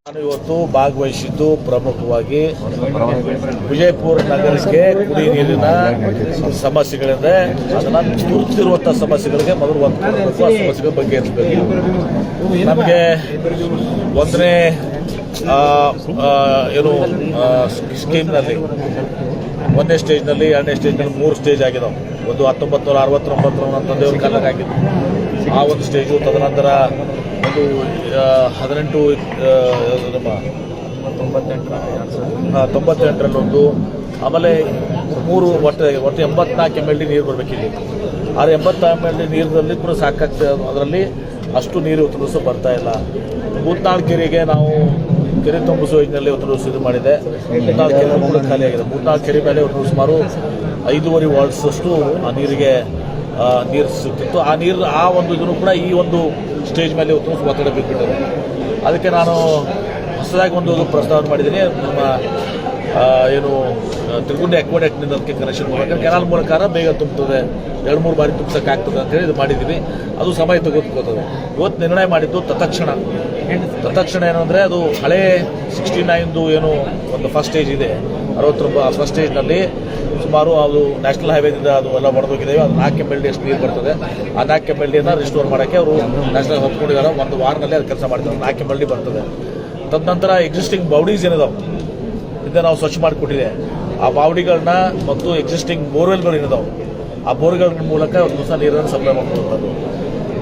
ನಾನು ಇವತ್ತು ಭಾಗವಹಿಸಿದ್ದು ಪ್ರಮುಖವಾಗಿ ವಿಜಯಪುರ ನಗರಕ್ಕೆ ಕುಡಿ ನೀರಿನ ಸಮಸ್ಯೆಗಳಿದೆ. ಅದನ್ನು ತುರ್ತಿರುವಂಥ ಸಮಸ್ಯೆಗಳಿಗೆ ಮೊದಲು ಒಂದು ಸಮಸ್ಯೆಗಳ ಬಗ್ಗೆ ಇರಬೇಕು. ನಮಗೆ ಒಂದನೇ ಸ್ಕೀಮ್ನಲ್ಲಿ ಒಂದನೇ ಸ್ಟೇಜ್ನಲ್ಲಿ, ಎರಡನೇ ಸ್ಟೇಜ್ನಲ್ಲಿ 3 ಸ್ಟೇಜ್ ಆಗಿದಾವೆ. ಒಂದು 1969 ನನ್ನ ತಂದೆಯವ್ರ ಕಾಲಕ್ಕೆ ಆಗಿದ್ದು ಆ ಒಂದು ಸ್ಟೇಜು. ತದನಂತರ ಒಂದು 98ರಲ್ಲೊಂದು, ಆಮೇಲೆ 3 ಒಟ್ಟು 84 MLD ನೀರು ಬರಬೇಕಿದೆ. ಆ 84 MLD ನೀರಿನಲ್ಲಿ ಕೂಡ ಸಾಕಾಗ್ತದೆ. ಅದರಲ್ಲಿ ಅಷ್ಟು ನೀರು ಇವತ್ತು ದಿವಸ ಬರ್ತಾ ಇಲ್ಲ. ಮೂತ್ನಾಳ್ ಕೆರೆಗೆ ನಾವು ಕೆರೆ ತುಂಬಿಸುವ ಯೋಜನೆಯಲ್ಲಿ ಇವತ್ತು ದಿವಸ ಇದು ಮಾಡಿದೆ. ಮೂತ್ನಾಳ್ ಕೆರೆ ಕೂಡ ಖಾಲಿಯಾಗಿದೆ. ಮೂತ್ನಾಳ್ ಕೆರೆ ಮೇಲೆ ಇವತ್ತು ಸುಮಾರು 5.5 ವಾಲ್ಡ್ಸಷ್ಟು ಆ ನೀರಿಗೆ ನೀರು ಸಿಗ್ತಿತ್ತು. ಆ ನೀರು ಆ ಒಂದು ಇದನ್ನು ಕೂಡ ಈ ಒಂದು ಸ್ಟೇಜ್ ಮೇಲೆ ಇವತ್ತು ಒತ್ತಡ ಬಿದ್ದುಬಿಟ್ಟಿದೆ. ಅದಕ್ಕೆ ನಾನು ಹೊಸದಾಗಿ ಒಂದು ಪ್ರಸ್ತಾವನೆ ಮಾಡಿದ್ದೀನಿ. ನಮ್ಮ ತಿರುಗುಂಡಿ ಅಕ್ವಾಡೆಕ್ಟ್ನಿಂದ ಅದಕ್ಕೆ ಕನೆಕ್ಷನ್ ಮಾಡಬೇಕು. ಕೆನಾಲ್ ಮೂಲಕ ಬೇಗ ತುಂಬುತ್ತದೆ, 2-3 ಬಾರಿ ತುಂಬಿಸೋಕ್ಕಾಗ್ತದೆ ಅಂತೇಳಿ ಇದು ಮಾಡಿದ್ದೀವಿ. ಅದು ಸಮಯ ತೆಗೆದುಕೋತದೆ. ಇವತ್ತು ನಿರ್ಣಯ ಮಾಡಿದ್ದು ತತ್ಕ್ಷಣ ಏನು ಅಂದರೆ, ಅದು ಹಳೇ 69 ಏನು ಒಂದು ಫಸ್ಟ್ ಸ್ಟೇಜ್ ಇದೆ, 60 ಫಸ್ಟ್ ಸ್ಟೇಜ್ನಲ್ಲಿ ಸುಮಾರು ಅದು ನ್ಯಾಷನಲ್ ಹೈವೇದಿಂದ ಅದು ಎಲ್ಲ ಹೊಡೆದೋಗಿದ್ದೇವೆ. ಅದು 4 MLD ಅಷ್ಟು ನೀರು ಬರ್ತದೆ. ಆ 4 MLDಯನ್ನು ರಿಸ್ಟೋರ್ ಮಾಡೋಕ್ಕೆ ಅವರು ನ್ಯಾಷನಲ್ ಒಪ್ಕೊಂಡಿದ್ದಾರೆ. ಒಂದು ವಾರದಲ್ಲಿ ಅದು ಕೆಲಸ ಮಾಡ್ತಾರೆ. 4 MLD ಬರ್ತದೆ. ತದನಂತರ ಎಕ್ಸಿಸ್ಟಿಂಗ್ ಬೌಡೀಸ್ ಏನಿದಾವೆ ಇದನ್ನು ನಾವು ಸ್ವಚ್ಛ ಮಾಡಿಕೊಟ್ಟಿದೆ. ಆ ಬಾವಡಿಗಳನ್ನ ಮತ್ತು ಎಕ್ಸಿಸ್ಟಿಂಗ್ ಬೋರ್ವೆಲ್ಗಳು ಏನಿದಾವೆ ಆ ಬೋರ್ಗಳ ಮೂಲಕ ಒಂದು ದಿವಸ ನೀರನ್ನು ಸಪ್ಲೈ ಮಾಡ್ಕೊಳ್ಳೋದು.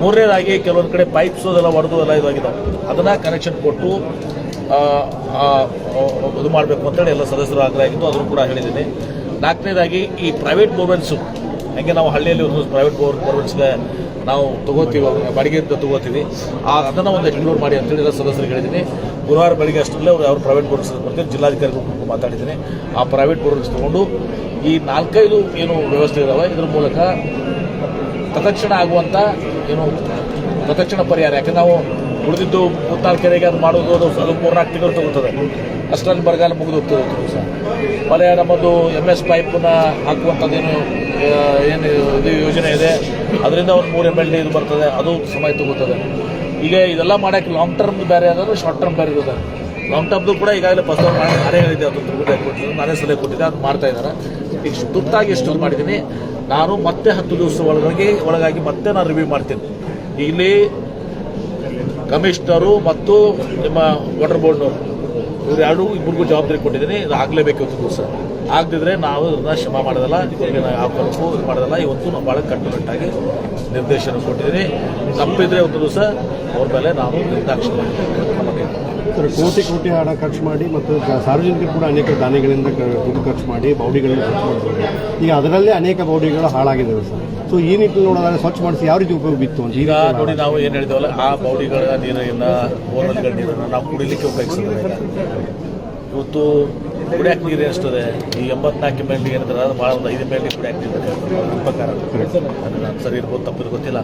ಮೂರನೇದಾಗಿ ಕೆಲವೊಂದು ಕಡೆ ಪೈಪ್ಸ್ ಅದೆಲ್ಲ ಒಡೆದು ಎಲ್ಲ ಇದಾಗಿದ್ದಾವೆ. ಅದನ್ನು ಕನೆಕ್ಷನ್ ಕೊಟ್ಟು ಇದು ಮಾಡಬೇಕು ಅಂತೇಳಿ ಎಲ್ಲ ಸದಸ್ಯರು ಆಗ್ರಹ ಆಗಿದ್ದು, ಅದನ್ನು ಕೂಡ ಹೇಳಿದ್ದೀನಿ. 4ನೇದಾಗಿ ಈ ಪ್ರೈವೇಟ್ ಬೋರ್ವೆಲ್ಸು ಹಾಗೆ ನಾವು ಹಳ್ಳಿಯಲ್ಲಿ ಒಂದು ಪ್ರೈವೇಟ್ ಬೋರ್ವೆಲ್ಸ್ಗೆ ನಾವು ತೊಗೋತೀವಿ, ಬಾಡಿಗೆಯಿಂದ ತೊಗೋತೀವಿ. ಅದನ್ನು ಒಂದು ಎಕ್ಸ್ಪ್ಲೋರ್ ಮಾಡಿ ಅಂತೇಳಿ ಎಲ್ಲ ಸದಸ್ಯರಿಗೆ ಹೇಳಿದ್ದೀನಿ. ಗುರುವಾರ ಬೆಳಿಗ್ಗೆ ಅಷ್ಟರಲ್ಲೇ ಅವ್ರು ಪ್ರೈವೇಟ್ ಬೋರ್ವೆಲ್ಸ್ ಬರ್ತೀವಿ. ಜಿಲ್ಲಾಧಿಕಾರಿಗಳು ಮಾತಾಡಿದ್ದೀನಿ. ಆ ಪ್ರೈವೇಟ್ ಬೋರ್ವೆಲ್ಸ್ ತೊಗೊಂಡು ಈ 4-5 ಏನು ವ್ಯವಸ್ಥೆ ಇದ್ದಾವೆ ಇದ್ರ ಮೂಲಕ ತತ್ಕ್ಷಣ ಆಗುವಂಥ ತತ್ಕ್ಷಣ ಪರಿಹಾರ. ಯಾಕಂದ್ರೆ ನಾವು ಉಳಿದಿದ್ದು ಮೂತ್ನಾಳ್ ಕೆರೆಗೆ ಅದು ಮಾಡೋದು ಅದು 3-4 ತಿಂಗಳು ತಗೋತದೆ. ಅಷ್ಟರಲ್ಲಿ ಬರಗಾಲ ಮುಗಿದು ಹೋಗ್ತದೆ ಸಹ. ಆಮೇಲೆ ನಮ್ಮದು MS ಪೈಪನ್ನ ಹಾಕುವಂಥದ್ದೇನು ಏನು ಇದು ಯೋಜನೆ ಇದೆ, ಅದರಿಂದ ಒಂದು 3 MLD ಇದು ಬರ್ತದೆ. ಅದು ಸಮಯ ತಗೋತದೆ. ಈಗ ಇದೆಲ್ಲ ಮಾಡೋಕ್ಕೆ ಲಾಂಗ್ ಟರ್ಮ್ ಬೇರೆ ಅದಾದ್ರೆ ಶಾರ್ಟ್ ಟರ್ಮ್ ಬೇರೆ ಇರೋದು. ಲಾಂಗ್ ಟರ್ಮ್ದು ಕೂಡ ಈಗಾಗಲೇ ಪ್ರಸ್ತಾವ ನಾನೇ ಹೇಳಿದ್ದೆ, ಅದು ತಿರುಗುಂಡಿ ಕೊಟ್ಟಿದ್ದು ನಾನೇ ಸಲಹೆ ಕೊಟ್ಟಿದ್ದೆ, ಅದು ಮಾಡ್ತಾ ಇದ್ದಾರೆ. ಈಗ ತುರ್ತಾಗಿ ಎಷ್ಟು ಮಾಡಿದ್ದೀನಿ. ನಾನು ಮತ್ತೆ 10 ದಿವಸ ಒಳಗಾಗಿ ಮತ್ತೆ ನಾನು ರಿವ್ಯೂ ಮಾಡ್ತೀನಿ. ಇಲ್ಲಿ ಕಮಿಷನರು ಮತ್ತು ನಿಮ್ಮ ವಾಟರ್ ಬೋರ್ಡ್ನವರು ಇಬ್ಬರಿಗೂ ಜವಾಬ್ದಾರಿ ಕೊಟ್ಟಿದ್ದೀನಿ. ಇದು ಆಗಲೇಬೇಕು ಇವತ್ತು ದಿವಸ. ಆಗದಿದ್ರೆ ನಾವು ಇದನ್ನ ಶ್ರಮ ಮಾಡೋದಲ್ಲ, ಇದಕ್ಕೆ ಹಾಕೋಕ್ಕೂ ಇದು ಮಾಡೋದಲ್ಲ. ಇವತ್ತು ನಾವು ಭಾಳ ಕಟ್ಟುನಿಟ್ಟಾಗಿ ನಿರ್ದೇಶನ ಕೊಟ್ಟಿದ್ದೀನಿ. ತಪ್ಪಿದ್ರೆ ಒಂದು ದಿವಸ ಅವ್ರ ಮೇಲೆ ನಾವು ನಿರ್ದಾಕ್ಷಿಣ್ಯ ಕೋಟಿ ಹಣ ಖರ್ಚು ಮಾಡಿ ಮತ್ತು ಸಾರ್ವಜನಿಕರು ಕೂಡ ಅನೇಕ ದಾನಿಗಳಿಂದ ದುಡ್ಡು ಖರ್ಚು ಮಾಡಿ ಬೌಡಿಗಳನ್ನು ಖರ್ಚು ಮಾಡ್ತಾರೆ. ಈಗ ಅದರಲ್ಲೇ ಅನೇಕ ಬೌಡಿಗಳು ಹಾಳಾಗಿದ್ದಾವೆ ಸರ್. ಸೊ ಈ ನಿಟ್ಟಿನಲ್ಲಿ ನೋಡೋದಾದ್ರೆ ಸ್ವಚ್ಛ ಮಾಡಿಸಿ ಯಾವ ರೀತಿ ಉಪಯೋಗ ಬಿತ್ತು ಅಂತ ಈಗ ನೋಡಿ, ನಾವು ಏನು ಹೇಳಿದವಲ್ಲ, ಆ ಬೌಡಿಗಳ ನೀರನ್ನು ಬೋರ್ವೆಲ್ಗಳ ನೀರನ್ನು ನಾವು ಕುಡಿಲಿಕ್ಕೆ ಉಪಯೋಗಿಸಿದ್ರೆ ಇವತ್ತು ಕುಡಿಯಾಕ ನೀರು ಎಷ್ಟಿದೆ. ಈ 84 MLD ಏನಿದ್ರೆ ಅದು ಭಾಳ ಒಂದು 5 MLD ಕುಡಿಯಾಕ ನೀರು ಪ್ರಕಾರ ನಾನು ಸರಿ ಇರ್ಬೋದು, ತಪ್ಪಿದ್ರು ಗೊತ್ತಿಲ್ಲ.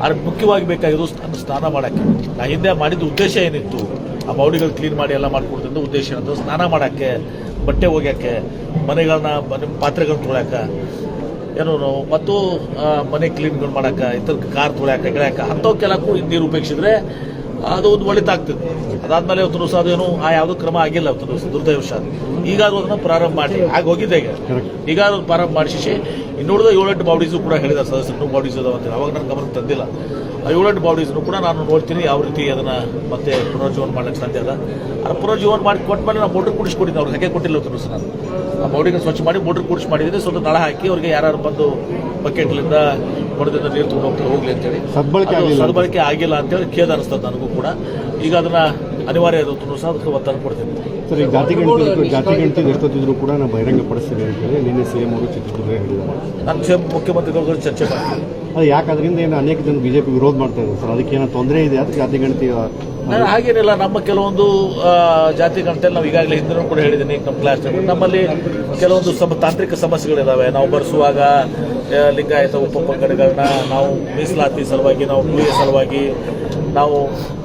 ಆದರೆ ಮುಖ್ಯವಾಗಿ ಬೇಕಾಗಿದ್ದು ಸ್ನಾನ ಮಾಡೋಕ್ಕೆ. ನಾ ಹಿಂದೆ ಮಾಡಿದ ಉದ್ದೇಶ ಏನಿತ್ತು, ಆ ಬೌಡಿಗಳು ಕ್ಲೀನ್ ಮಾಡಿ ಎಲ್ಲ ಮಾಡಿಕೊಡ್ತಿದ್ದು ಉದ್ದೇಶ ಏನಂತ ಸ್ನಾನ ಮಾಡೋಕ್ಕೆ, ಬಟ್ಟೆ ಒಗ್ಯೋಕ್ಕೆ, ಮನೆಗಳನ್ನ ಪಾತ್ರೆಗಳನ್ನ ತೊಳ್ಯಾಕ ಮತ್ತು ಮನೆ ಕ್ಲೀನ್ಗಳು ಮಾಡೋಕ್ಕೆ, ಇತರ ಕಾರ್ ತೊಳ್ಯಾಕ, ಗಿಳ್ಯಾಕ ಅಂಥವಕ್ಕೆಲ್ಲಕ್ಕೂ ನೀರು ಉಪಯೋಗಿಸಿದ್ರೆ ಅದು ಒಂದು ಒಳಿತಾಗ್ತದೆ. ಅದಾದಮೇಲೆ ಇವತ್ತು ದಿವಸ ಅದೇನು ಯಾವುದೂ ಕ್ರಮ ಆಗಿಲ್ಲ. ಇವತ್ತು ದಿವಸ ದುರ್ದೈವಶ ಈಗಾದ್ರೂ ಅದನ್ನು ಪ್ರಾರಂಭ ಮಾಡಿ ಹೋಗಿದೆ. ಈಗ ಅದನ್ನು ಪ್ರಾರಂಭ ಮಾಡಿಸಿ ಇನ್ನುಳಿದ 7-8 ಬಾಡೀಸು ಕೂಡ ಹೇಳಿದ ಸದಸ್ಯರು ಬಾಡೀಸ್ ಅದಾವ ಅಂತ. ಅವಾಗ ನನ್ನ ಗಮನಕ್ಕೆ ತಂದಿಲ್ಲ. ಆ 7-8 ಬಾಡೀಸ್ನು ಕೂಡ ನಾನು ನೋಡ್ತೀನಿ ಯಾವ ರೀತಿ ಅದನ್ನು ಮತ್ತೆ ಪುನರ್ಜೀವನ ಮಾಡಲಿಕ್ಕೆ ಸಾಧ್ಯ ಅದ. ಆ ಪುನರ್ಜೀವನ ಮಾಡಿ ಕೊಟ್ಟ ನಾವು ಮೋಟ್ರ್ ಕೂಡಿಸ್ಕೊಟ್ಟಿದ್ದೆ. ಅವ್ರಿಗೆ ಹಾಗೆ ಕೊಟ್ಟಿಲ್ಲ ಇವತ್ತು ದಿವಸ. ನಾನು ಆ ಬಾಡಿಗೆ ಸ್ವಚ್ಛ ಮಾಡಿ ಮೋಟ್ರ್ ಕೂಡಿಸಿ ಮಾಡಿದ್ದೀನಿ. ಸ್ವಲ್ಪ ನಳ ಹಾಕಿ ಅವ್ರಿಗೆ ಯಾರು ಬಂದು ಬಕೆಟ್ಲಿಂದ ಹೊಡೆದಿಂದ ನೀರು ತೊಗೊಂಡು ಹೋಗ್ಲಿ ಅಂತೇಳಿ. ಸದ್ಬಳಕೆ ಆಗಿಲ್ಲ ಅಂತೇಳಿ ಖೇದ ಅನಿಸ್ತದೆ ನನಗೂ ಕೂಡ. ಈಗ ಅದನ್ನ ಅನಿವಾರ್ಯ ಇರೋದು ಸಹ ಅದಕ್ಕೆ ಒತ್ತಡ ಕೊಡ್ತೀನಿ. ಸರ್, ಈ ಜಾತಿ ಗಣತಿ ಎಷ್ಟೊತ್ತಿದ್ರು ಕೂಡ ನಾವು ಬಹಿರಂಗ ಪಡಿಸ್ತೀವಿ ಅಂತೇಳಿ ನಿನ್ನೆ CM ಅವರು ಚಿತ್ರದುರ್ಗ ಹೇಳಿದ್ದಾರೆ. ನಾನು ಮುಖ್ಯಮಂತ್ರಿಗಳು ಚರ್ಚೆ ಮಾಡ್ತೀನಿ. ಅದು ಯಾಕೆ ಅದರಿಂದ ಏನು ಅನೇಕ ಜನ BJP ವಿರೋಧ ಮಾಡ್ತಾ ಇದ್ದಾರೆ ಸರ್. ಅದಕ್ಕೆ ಏನೋ ತೊಂದರೆ ಇದೆ ಅದು ಜಾತಿ ಗಣತಿ? ಹಾಗೇನಿಲ್ಲ. ನಮ್ಮ ಕೆಲವೊಂದು ಜಾತಿ ಗಣತಿಯಲ್ಲಿ ನಾವು ಈಗಾಗಲೇ ಹಿಂದಿನೂ ಕೂಡ ಹೇಳಿದ್ದೀನಿ. ನಮ್ಮ ಕ್ಲಾಸ್ ನಮ್ಮಲ್ಲಿ ಕೆಲವೊಂದು ತಾಂತ್ರಿಕ ಸಮಸ್ಯೆಗಳಿದ್ದಾವೆ. ನಾವು ಬರೆಸುವಾಗ ಲಿಂಗಾಯತ ಉಪಪಂಗಡಗಳನ್ನ ನಾವು ಮೀಸಲಾತಿ ಸಲುವಾಗಿ, ನಾವು ಟೂಯ ಸಲುವಾಗಿ ನಾವು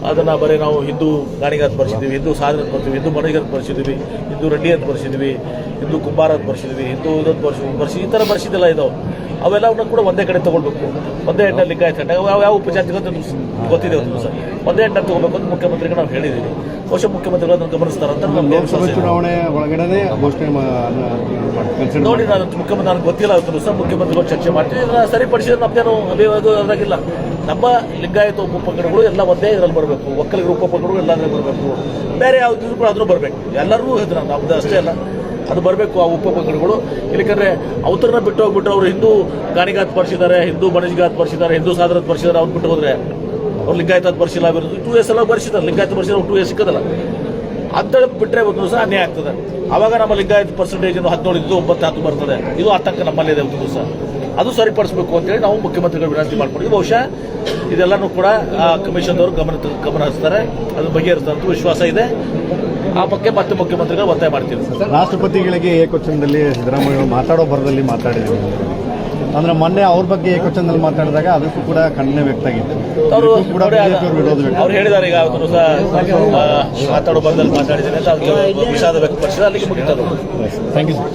ಅದನ್ನು ಬರೀ ನಾವು ಹಿಂದೂ ಗಾಣಿಗ ಅಂತ ಬರ್ಸಿದ್ದೀವಿ, ಹಿಂದೂ ಸಾಧನ ಅಂತ ಬರ್ತೀವಿ, ಹಿಂದೂ ಮಣಿಗ ಅಂತ ಬರ್ಸಿದ್ದೀವಿ, ಹಿಂದೂ ರೆಡ್ಡಿ ಅಂತ ಬರ್ಸಿದ್ದೀವಿ, ಹಿಂದೂ ಕುಂಬಾರ ಅಂತ ಬರ್ಸಿದ್ದೀವಿ, ಹಿಂದೂ ಇದನ್ನು ಬರ್ಸಿ ಈ ಥರ ಬರ್ಸಿದ್ದೆಲ್ಲ ಇದಾವೆ. ಅವೆಲ್ಲವನ್ನ ಕೂಡ ಒಂದೇ ಕಡೆ ತೊಗೊಳ್ಬೇಕು. ಒಂದೇ ಹೆಣ್ಣು ಲಿಂಗಾಯತ ಯಾವ ಉಪಜಾತಿ ಗೊತ್ತಿದೆ ಒಂದು ಸರ್. ಒಂದೇ ಹೆಣ್ಣು ತೊಗೊಳ್ಬೇಕು ಅಂತ ಮುಖ್ಯಮಂತ್ರಿಗೆ ನಾವು ಹೇಳಿದ್ದೀವಿ. ಬಹುಶಃ ಮುಖ್ಯಮಂತ್ರಿಗಳು ಅದನ್ನು ಗಮನಿಸ್ತಾರೆ ಅಂತ ನಮ್ಗೆ ಲೋಕಸಭೆ ವಿಶ್ವಾಸ ಇದೆ. ಚುನಾವಣೆ ಒಳಗಡೆ ಘೋಷಣೆ ಕನ್ಸಿಡರ್ ನೋಡಿ ನಾನು ಮುಖ್ಯಮಂತ್ರಿ ನನಗೆ ಗೊತ್ತಿಲ್ಲ ಅವತ್ತು ಸಹ ಮುಖ್ಯಮಂತ್ರಿಗಳು ಚರ್ಚೆ ಮಾಡ್ತೀವಿ ಇದನ್ನ ಸರಿಪಡಿಸಿದ್ರೆ ನಮ್ದೇನು ಅಭಿವಾಗ ಅದಾಗಿಲ್ಲ. ನಮ್ಮ ಲಿಂಗಾಯತ ಉಪಪಂಗಡಗಳು ಎಲ್ಲ ಒಂದೇ ಇದರಲ್ಲಿ ಬರಬೇಕು, ಒಕ್ಕಲಿಗರ ಉಪಪಂಗಡಗಳು ಎಲ್ಲಾದ್ರೂ ಬರಬೇಕು, ಬೇರೆ ಯಾವ್ದು ಕೂಡ ಅದನ್ನು ಬರಬೇಕು, ಎಲ್ಲರೂ ಇದ್ರ ನಮ್ದು ಅಷ್ಟೇ ಅಲ್ಲ ಅದು ಬರಬೇಕು ಆ ಉಪಪಂಗಡಗಳು. ಇಲ್ಲಕಂದ್ರೆ ಅವತರನ್ನ ಬಿಟ್ಟು ಹೋಗ್ಬಿಟ್ರೆ ಅವರು ಹಿಂದೂ ಗಾಣಿಗಾತ್ ಬರ್ಸಿದ್ದಾರೆ, ಹಿಂದೂ ಬಣಜಿಗಾತ್ ಬರ್ಸಿದ್ದಾರೆ, ಹಿಂದೂ ಸಾದರತ್ ಬರ್ಸಿದ್ದಾರೆ, ಅವ್ರು ಬಿಟ್ಟು ಹೋದ್ರೆ ಅವ್ರು ಲಿಂಗಾಯತ ಬರ್ಸಿಲ್ಲ, 2 years ಎಲ್ಲ ಬರ್ಸಿದ್ದಾರೆ, ಲಿಂಗಾಯತ ಬರ್ಸಿದ್ರೆ 2 years ಸಿಕ್ಕದಲ್ಲ ಅಂತೇಳಿ ಬಿಟ್ಟರೆ ಒಂದು ಸಹ ಅನ್ಯಾಯ ಆಗ್ತದೆ. ಆವಾಗ ನಮ್ಮ ಲಿಂಗಾಯತ ಪರ್ಸೆಂಟೇಜ್ 17 ಇದ್ದು 9 ಬರ್ತದೆ. ಇದು ಆತಂಕ ನಮ್ಮಲ್ಲಿದೆ ಒಂದು ಸಹ ಅದು ಸರಿಪಡಿಸಬೇಕು ಅಂತೇಳಿ ನಾವು ಮುಖ್ಯಮಂತ್ರಿಗಳು ವಿನಂತಿ ಮಾಡ್ಕೊಂಡಿದ್ವಿ. ಬಹುಶಃ ಇದೆಲ್ಲನೂ ಕೂಡ ಕಮಿಷನ್ದವರು ಗಮನ ಹರಿಸ್ತಾರೆ, ಅದು ಬಗೆಹರಿಸ್ತಾರೆ ಅಂತ ವಿಶ್ವಾಸ ಇದೆ. ಆ ಬಗ್ಗೆ ಮತ್ತೆ ಮುಖ್ಯಮಂತ್ರಿಗಳು ಒತ್ತಾಯ ಮಾಡ್ತೀವಿ. ರಾಷ್ಟ್ರಪತಿಗಳಿಗೆ ಏಕವಚನದಲ್ಲಿ ಸಿದ್ದರಾಮಯ್ಯ ಮಾತಾಡೋ ಬರದಲ್ಲಿ ಮಾತಾಡಿದ್ರು. ಅಂದ್ರೆ ಮೊನ್ನೆ ಅವ್ರ ಬಗ್ಗೆ ಏಕವಚನದಲ್ಲಿ ಮಾತಾಡಿದಾಗ ಅದಕ್ಕೂ ಕೂಡ ಖಂಡನೆ ವ್ಯಕ್ತ ಆಗಿತ್ತು. ಅವರು ಕೂಡ ಬಿಜೆಪಿ ಅವರು ವಿರೋಧ ವ್ಯಕ್ತ ಅವ್ರು ಹೇಳಿದ್ದಾರೆ ಈಗ ಅವತ್ತು ಸಹ ಮಾತಾಡೋ ಬರದಲ್ಲಿ ಮಾತಾಡಿದ್ದೀನಿ ಅಂತ ಅವ್ರಿಗೆ ವಿಷಾದ ವ್ಯಕ್ತಪಡಿಸಿದ ಅಲ್ಲಿಗೆ ಮುಗಿತಾರೆ. Thank you sir.